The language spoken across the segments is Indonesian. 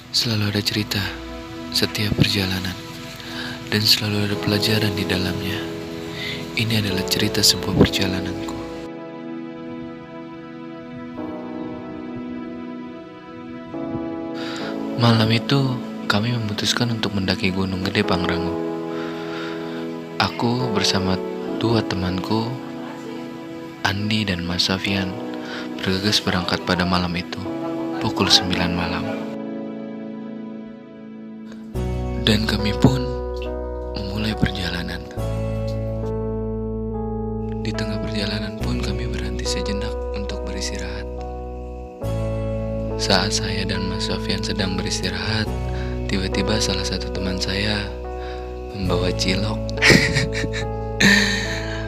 Selalu ada cerita setiap perjalanan, dan selalu ada pelajaran di dalamnya. Ini adalah cerita sebuah perjalananku. Malam itu, kami memutuskan untuk mendaki Gunung Gede Pangrango. Aku bersama dua temanku, Andi dan Mas Safian, bergegas berangkat pada malam itu, pukul 9 malam. Dan kami pun memulai perjalanan. Di tengah perjalanan pun kami berhenti sejenak untuk beristirahat. Saat saya dan Mas Sofian sedang beristirahat, tiba-tiba salah satu teman saya membawa cilok.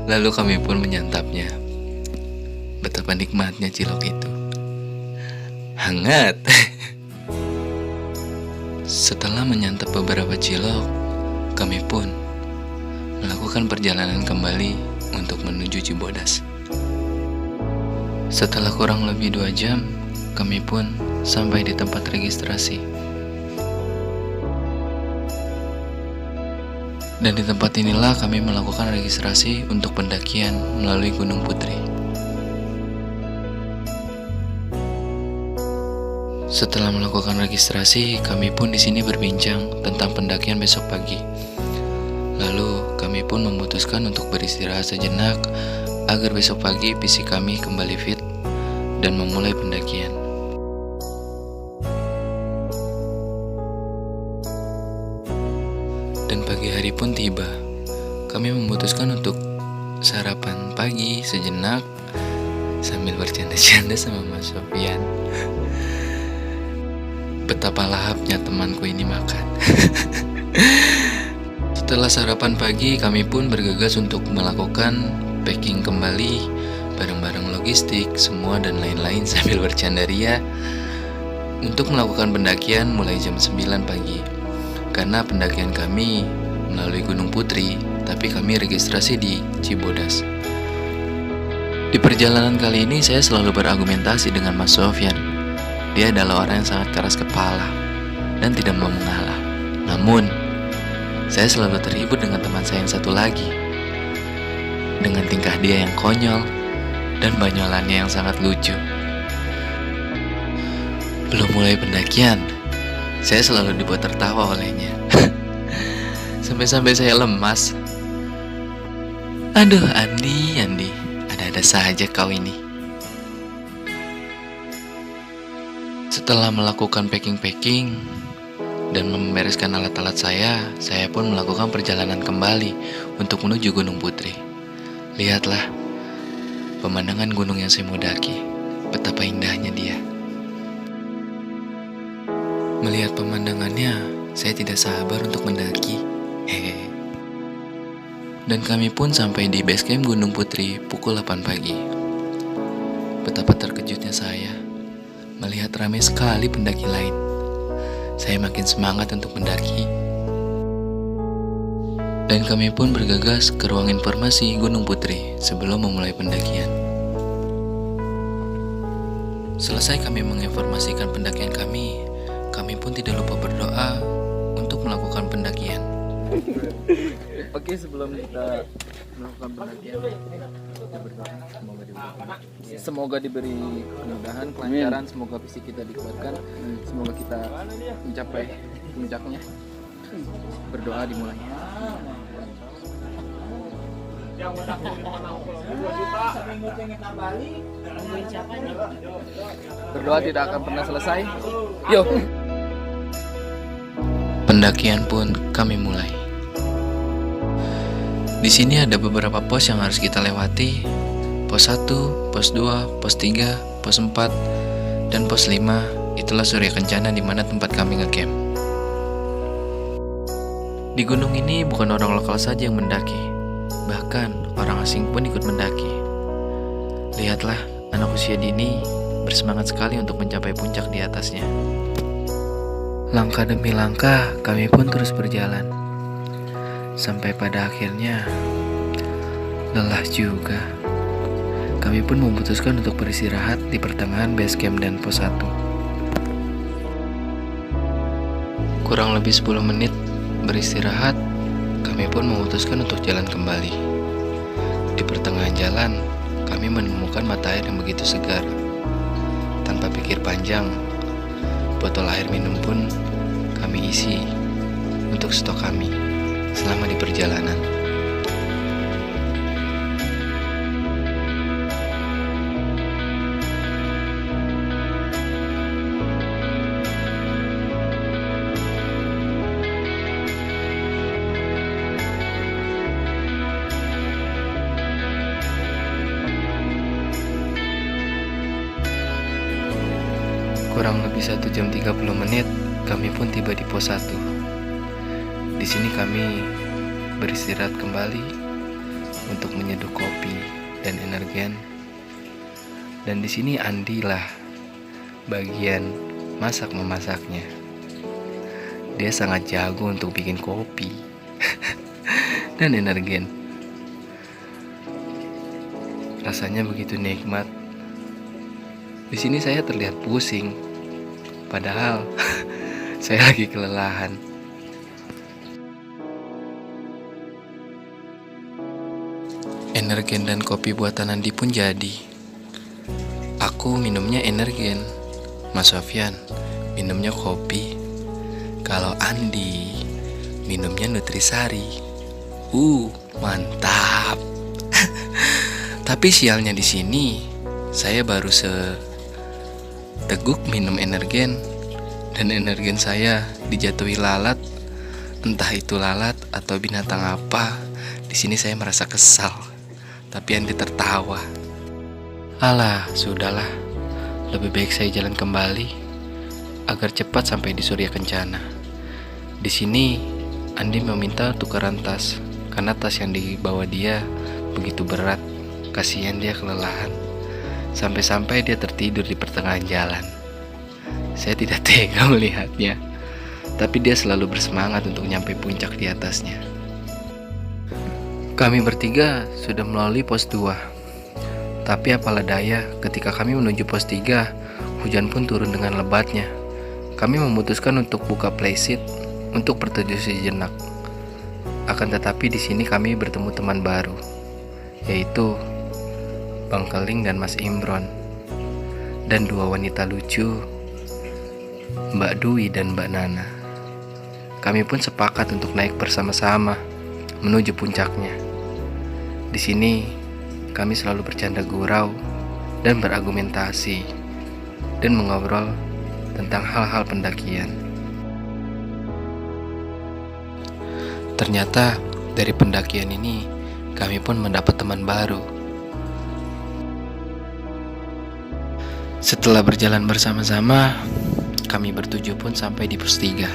Lalu kami pun menyantapnya. Betapa nikmatnya cilok itu. Hangat. Setelah menyantap beberapa cilok, kami pun melakukan perjalanan kembali untuk menuju Cibodas. Setelah kurang lebih 2 jam, kami pun sampai di tempat registrasi. Dan di tempat inilah kami melakukan registrasi untuk pendakian melalui Gunung Putri. Setelah melakukan registrasi, kami pun di sini berbincang tentang pendakian besok pagi. Lalu kami pun memutuskan untuk beristirahat sejenak agar besok pagi fisik kami kembali fit dan memulai pendakian. Dan pagi hari pun tiba. Kami memutuskan untuk sarapan pagi sejenak sambil bercanda-canda sama Mas Sofian. Betapa lahapnya temanku ini makan. Setelah sarapan pagi, kami pun bergegas untuk melakukan packing kembali barang-barang logistik, semua dan lain-lain sambil bercanda ria untuk melakukan pendakian mulai jam 9 pagi. Karena pendakian kami melalui Gunung Putri, tapi kami registrasi di Cibodas. Di perjalanan kali ini saya selalu berargumentasi dengan Mas Sofian. Dia adalah orang yang sangat keras kepala dan tidak mau mengalah. Namun, saya selalu terhibur dengan teman saya yang satu lagi. Dengan tingkah dia yang konyol dan banyolannya yang sangat lucu. Belum mulai pendakian, saya selalu dibuat tertawa olehnya. Sampai-sampai saya lemas. Aduh, Andi, ada-ada saja kau ini. Setelah melakukan packing dan membereskan alat-alat saya pun melakukan perjalanan kembali untuk menuju Gunung Putri. Lihatlah pemandangan gunung yang saya mau daki, betapa indahnya dia. Melihat pemandangannya, saya tidak sabar untuk mendaki. Dan kami pun sampai di base camp Gunung Putri pukul 8 pagi. Betapa terkejutnya saya melihat ramai sekali pendaki lain. Saya makin semangat untuk mendaki. Dan kami pun bergegas ke ruang informasi Gunung Putri sebelum memulai pendakian. Selesai kami menginformasikan pendakian kami pun tidak lupa berdoa untuk melakukan pendakian. Oke, sebelum kita melakukan pendakian, kita berdoa semoga diberi kemudahan, kelancaran, semoga fisik kita dikuatkan, semoga kita mencapai puncaknya. Berdoa dimulai. Berdoa tidak akan pernah selesai. Yuk. Pendakian pun kami mulai. Di sini ada beberapa pos yang harus kita lewati. Pos 1, pos 2, pos 3, pos 4, dan pos 5. Itulah Surya Kencana di mana tempat kami ngecamp. Di gunung ini bukan orang lokal saja yang mendaki, bahkan orang asing pun ikut mendaki. Lihatlah, anak usia dini bersemangat sekali untuk mencapai puncak di atasnya. Langkah demi langkah, kami pun terus berjalan. Sampai pada akhirnya, lelah juga. Kami pun memutuskan untuk beristirahat di pertengahan base camp dan pos 1. Kurang lebih 10 menit beristirahat, kami pun memutuskan untuk jalan kembali. Di pertengahan jalan, kami menemukan mata air yang begitu segar. Tanpa pikir panjang, botol air minum pun kami isi untuk stok kami selama di perjalanan. Kurang lebih 1 jam 30 menit, kami pun tiba di pos 1. Di sini kami beristirahat kembali untuk menyeduh kopi dan energen. Dan di sini Andi lah bagian masak-memasaknya. Dia sangat jago untuk bikin kopi dan energen. Rasanya begitu nikmat. Di sini saya terlihat pusing, padahal saya lagi kelelahan. Energen dan kopi buatan Andi pun jadi. Aku minumnya energen, Mas Sofyan minumnya kopi. Kalau Andi minumnya nutrisari. Mantap. Tapi sialnya di sini saya baru seteguk minum energen, dan energen saya dijatuhi lalat. Entah itu lalat atau binatang apa. Di sini saya merasa kesal. Tapi Andi tertawa. Alah, sudahlah. Lebih baik saya jalan kembali agar cepat sampai di Surya Kencana. Di sini Andi meminta tukeran tas karena tas yang dibawa dia begitu berat. Kasihan dia kelelahan. Sampai-sampai dia tertidur di pertengahan jalan. Saya tidak tega melihatnya, tapi dia selalu bersemangat untuk nyampe puncak di atasnya. Kami bertiga sudah melalui pos 2. Tapi apalah daya, ketika kami menuju pos 3, hujan pun turun dengan lebatnya. Kami memutuskan untuk buka playset untuk berteduh sejenak. Akan tetapi di sini kami bertemu teman baru, yaitu Bang Keling dan Mas Imron, dan 2 wanita lucu, Mbak Dwi dan Mbak Nana. Kami pun sepakat untuk naik bersama-sama menuju puncaknya. Di sini kami selalu bercanda gurau dan berargumentasi dan mengobrol tentang hal-hal pendakian. Ternyata dari pendakian ini kami pun mendapat teman baru. Setelah berjalan bersama-sama, kami bertujuh pun sampai di pos 3.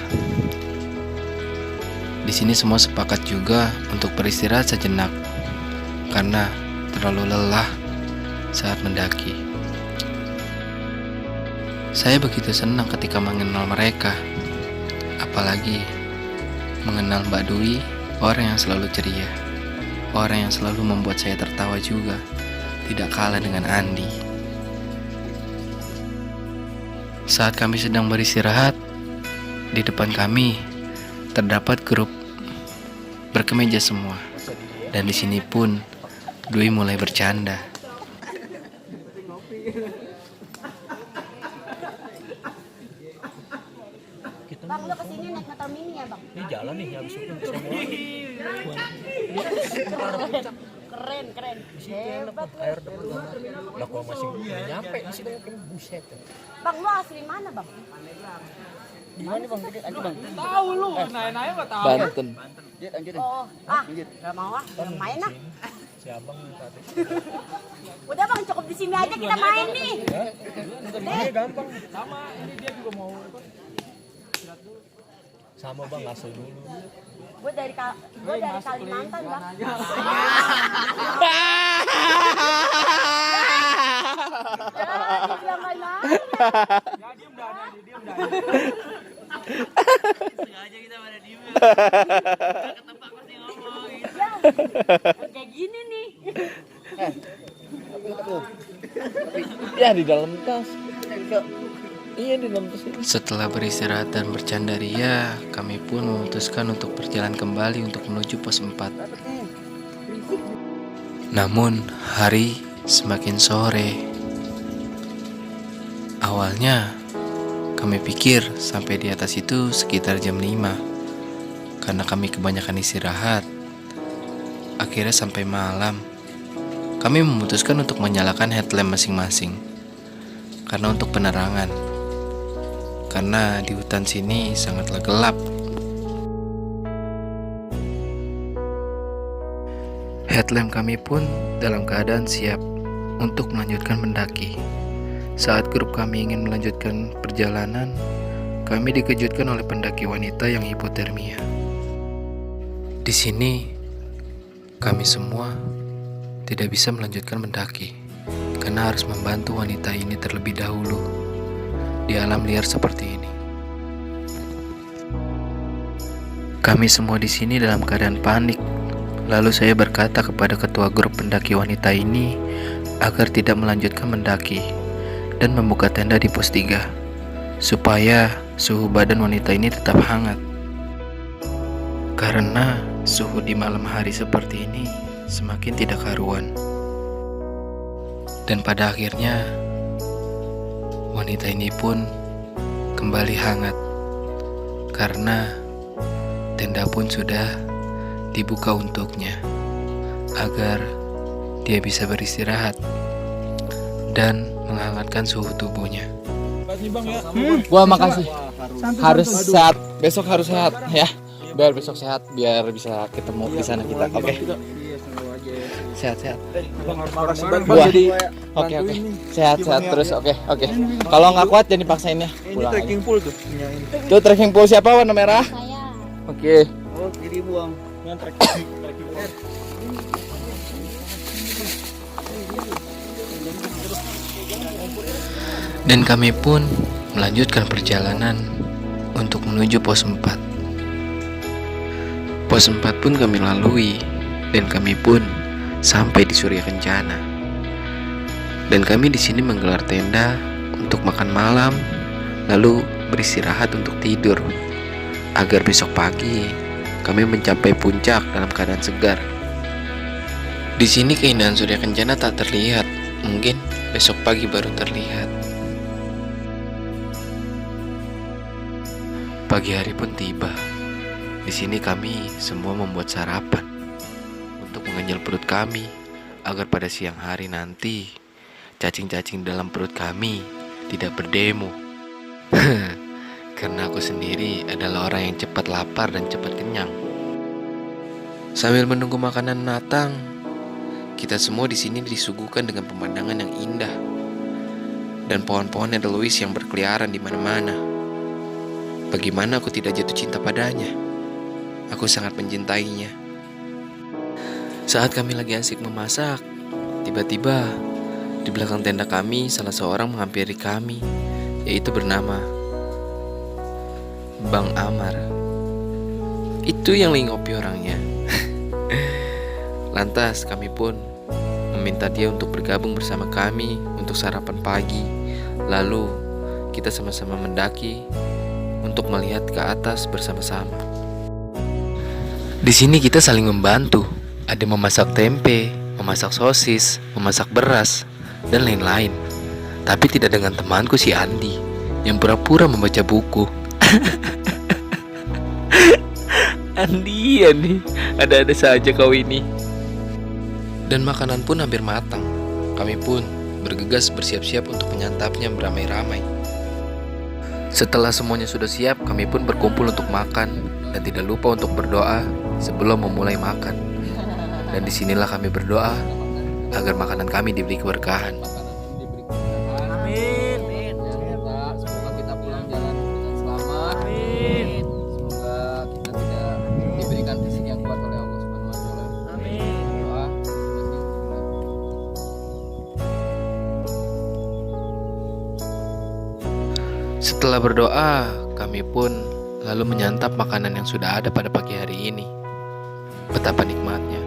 Di sini semua sepakat juga untuk beristirahat sejenak karena terlalu lelah saat mendaki. Saya begitu senang ketika mengenal mereka, apalagi mengenal Mbak Dwi, orang yang selalu ceria, orang yang selalu membuat saya tertawa juga, tidak kalah dengan Andi. Saat kami sedang beristirahat, di depan kami terdapat grup berkemeja semua, dan di sini pun Dwi mulai bercanda. Bang, lu kesini naik motor mini ya, Bang? Ini jalan nih habis itu semua. Keren. Hebat lu. Air depan. Lah kok masih nyampe di situ kan buset. Bang, lu asli mana, Bang? Di mana Bang? Anjir Bang. Tahu lu, naik-naik enggak tahu. Banten. Anjir. Gak mau belum main ah. Si Abang tadi. Udah Bang, cukup di sini aja kita main nih. Ini gampang. Sama, ini dia juga mau Sama Bang, ngasih dulu. Gue dari Kalimantan, Bang. Jangan main-main. Ya, diem dah. Sengaja kita pada diem. Ketempat pasti ngomong. Ya, kayak gini nih. Ya di dalam tas. Iya di dalam tas ini. Setelah beristirahat dan bercanda ria, kami pun memutuskan untuk berjalan kembali untuk menuju pos 4. Namun, hari semakin sore. Awalnya, kami pikir sampai di atas itu sekitar jam 5. Karena kami kebanyakan istirahat. Akhirnya sampai malam, kami memutuskan untuk menyalakan headlamp masing-masing. Karena untuk penerangan. Karena di hutan sini sangatlah gelap. Headlamp kami pun dalam keadaan siap untuk melanjutkan mendaki. Saat grup kami ingin melanjutkan perjalanan, kami dikejutkan oleh pendaki wanita yang hipotermia. Di sini, kami semua tidak bisa melanjutkan mendaki karena harus membantu wanita ini terlebih dahulu di alam liar seperti ini. Kami semua di sini dalam keadaan panik. Lalu saya berkata kepada ketua grup pendaki wanita ini agar tidak melanjutkan mendaki dan membuka tenda di pos 3 supaya suhu badan wanita ini tetap hangat. Karena suhu di malam hari seperti ini semakin tidak karuan. Dan pada akhirnya wanita ini pun kembali hangat karena tenda pun sudah dibuka untuknya agar dia bisa beristirahat dan menghangatkan suhu tubuhnya. Makasih Bang ya. Wah makasih. Harus sehat. Besok harus sehat ya. Biar besok sehat, biar bisa ketemu di sana kita. Oke. Sehat-sehat. Wah. Oke. Sehat terus. Oke. Kalau nggak kuat jangan dipaksain ya. Pulang aja. Trekking pool tuh. Tuh trekking pool siapa warna merah? Saya. Oke. Oh, kiri buang. Yang trekking pool. Dan kami pun melanjutkan perjalanan untuk menuju pos 4. Pos 4 pun kami lalui dan kami pun sampai di Surya Kencana. Dan kami di sini menggelar tenda untuk makan malam, lalu beristirahat untuk tidur agar besok pagi kami mencapai puncak dalam keadaan segar. Di sini keindahan Surya Kencana tak terlihat, mungkin besok pagi baru terlihat. Pagi hari pun tiba. Di sini kami semua membuat sarapan untuk mengenyal perut kami agar pada siang hari nanti cacing-cacing dalam perut kami tidak berdemo. Karena aku sendiri adalah orang yang cepat lapar dan cepat kenyang. Sambil menunggu makanan matang, kita semua di sini disuguhkan dengan pemandangan yang indah dan pohon-pohon edelweiss yang berkeliaran di mana-mana. Bagaimana aku tidak jatuh cinta padanya? Aku sangat mencintainya. Saat kami lagi asik memasak, tiba-tiba di belakang tenda kami salah seorang menghampiri kami, yaitu bernama Bang Amar. Itu yang lagi ngopi orangnya. Lantas kami pun meminta dia untuk bergabung bersama kami untuk sarapan pagi. Lalu kita sama-sama mendaki untuk melihat ke atas bersama-sama. Di sini kita saling membantu. Ada memasak tempe, memasak sosis, memasak beras, dan lain-lain. Tapi tidak dengan temanku si Andi yang pura-pura membaca buku. Andi, ada-ada saja kau ini. Dan makanan pun hampir matang. Kami pun bergegas bersiap-siap untuk menyantapnya beramai-ramai. Setelah semuanya sudah siap, kami pun berkumpul untuk makan dan tidak lupa untuk berdoa sebelum memulai makan. Dan disinilah kami berdoa agar makanan kami diberi keberkahan. Amin. Semoga kita pulang jalan dengan selamat. Amin. Semoga kita tidak diberikan fisik yang kuat oleh Allah Subhanahu wa taala. Amin. Doa. Setelah berdoa, kami pun lalu menyantap makanan yang sudah ada pada pagi hari ini. Betapa nikmatnya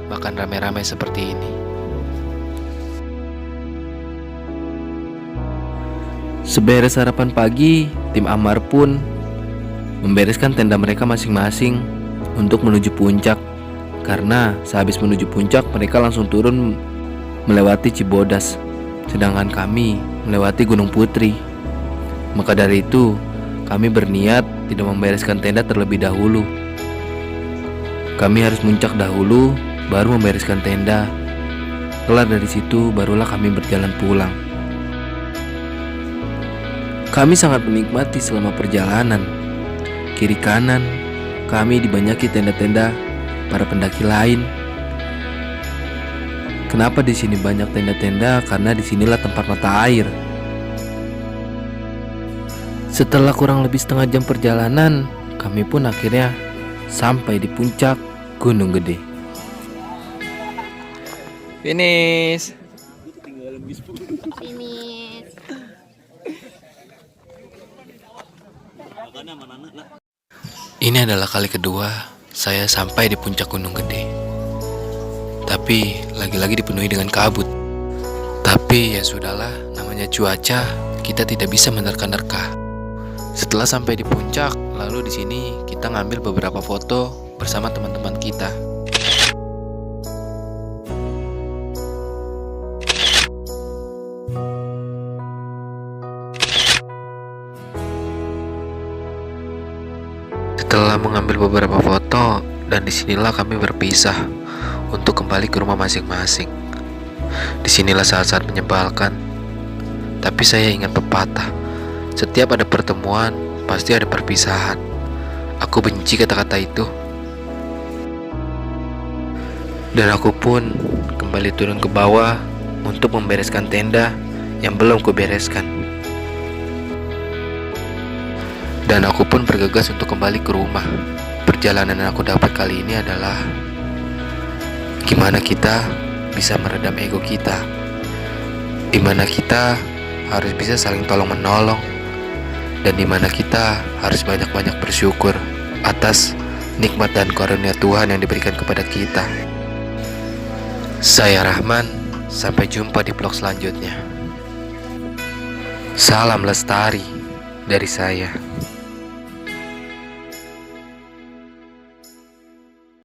makan rame-rame seperti ini. Seberes sarapan pagi, tim Amar pun membereskan tenda mereka masing-masing untuk menuju puncak. Karena sehabis menuju puncak mereka langsung turun melewati Cibodas, sedangkan kami melewati Gunung Putri. Maka dari itu kami berniat tidak membereskan tenda terlebih dahulu. Kami harus muncak dahulu baru membereskan tenda. Kelar dari situ barulah kami berjalan pulang. Kami sangat menikmati selama perjalanan. Kiri kanan kami dibanyaki tenda-tenda para pendaki lain. Kenapa di sini banyak tenda-tenda? Karena disinilah tempat mata air. Setelah kurang lebih setengah jam perjalanan, kami pun akhirnya sampai di puncak Gunung Gede. Finish. Finish. Ini adalah kali kedua saya sampai di puncak Gunung Gede. Tapi lagi-lagi dipenuhi dengan kabut. Tapi ya sudahlah, namanya cuaca, kita tidak bisa menerka-nerka. Setelah sampai di puncak, lalu di sini kita ngambil beberapa foto bersama teman-teman kita. Setelah mengambil beberapa foto, dan disinilah kami berpisah untuk kembali ke rumah masing-masing. Disinilah saat-saat menyebalkan. Tapi saya ingat pepatah, setiap ada pertemuan, pasti ada perpisahan. Aku benci kata-kata itu. Dan aku pun kembali turun ke bawah untuk membereskan tenda yang belum kubereskan. Dan aku pun bergegas untuk kembali ke rumah. Perjalanan yang aku dapat kali ini adalah gimana kita bisa meredam ego kita, dimana kita harus bisa saling tolong menolong, dan dimana kita harus banyak-banyak bersyukur atas nikmat dan karunia Tuhan yang diberikan kepada kita. Saya Rahman, sampai jumpa di vlog selanjutnya. Salam lestari dari saya.